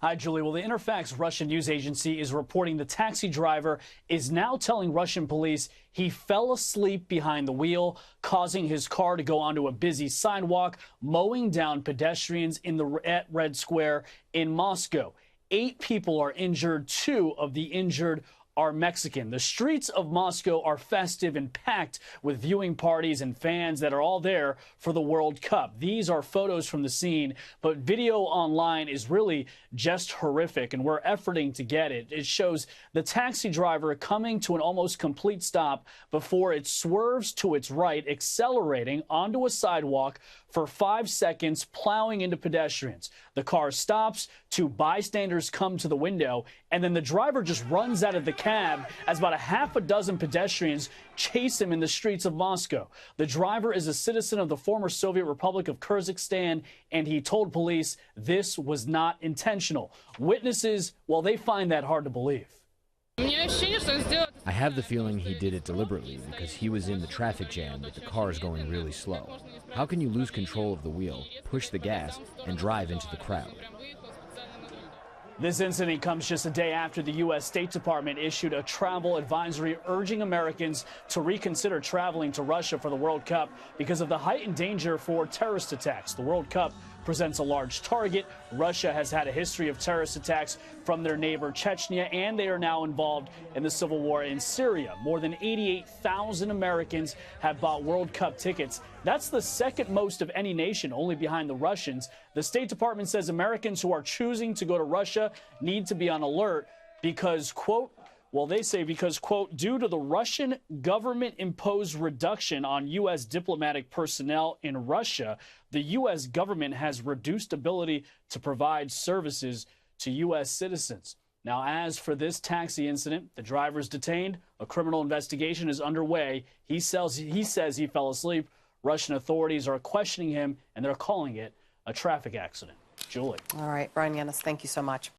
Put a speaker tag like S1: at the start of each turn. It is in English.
S1: Hi, Julie. Well, the Interfax Russian news agency is reporting the taxi driver is now telling Russian police he fell asleep behind the wheel, causing his car to go onto a busy sidewalk, mowing down pedestrians at Red Square in Moscow. 8 people are injured. 2 of the injured are Mexican. The streets of Moscow are festive and packed with viewing parties and fans that are all there for the World Cup. These are photos from the scene, but video online is really just horrific, and we're efforting to get it. It shows the taxi driver coming to an almost complete stop before it swerves to its right, accelerating onto a sidewalk for 5 seconds, plowing into pedestrians. The car stops, 2 bystanders come to the window, and then the driver just runs out of the cab as about a half a dozen pedestrians chase him in the streets of Moscow. The driver is a citizen of the former Soviet Republic of Kyrgyzstan, and he told police this was not intentional. Witnesses, well, they find that hard to believe.
S2: I have the feeling he did it deliberately because he was in the traffic jam with the cars going really slow. How can you lose control of the wheel, push the gas, and drive into the crowd?
S1: This incident comes just a day after the U.S. State Department issued a travel advisory urging Americans to reconsider traveling to Russia for the World Cup because of the heightened danger for terrorist attacks. The World Cup presents a large target. Russia has had a history of terrorist attacks from their neighbor Chechnya, and they are now involved in the civil war in Syria. More than 88,000 Americans have bought World Cup tickets. That's the second most of any nation, only behind the Russians. The State Department says Americans who are choosing to go to Russia need to be on alert because, quote, well, they say because, quote, due to the Russian government-imposed reduction on U.S. diplomatic personnel in Russia, the U.S. government has reduced ability to provide services to U.S. citizens. Now, as for this taxi incident, the driver is detained. A criminal investigation is underway. He says he fell asleep. Russian authorities are questioning him, and they're calling it a traffic accident. Julie.
S3: All right, Bryan Llenas, thank you so much.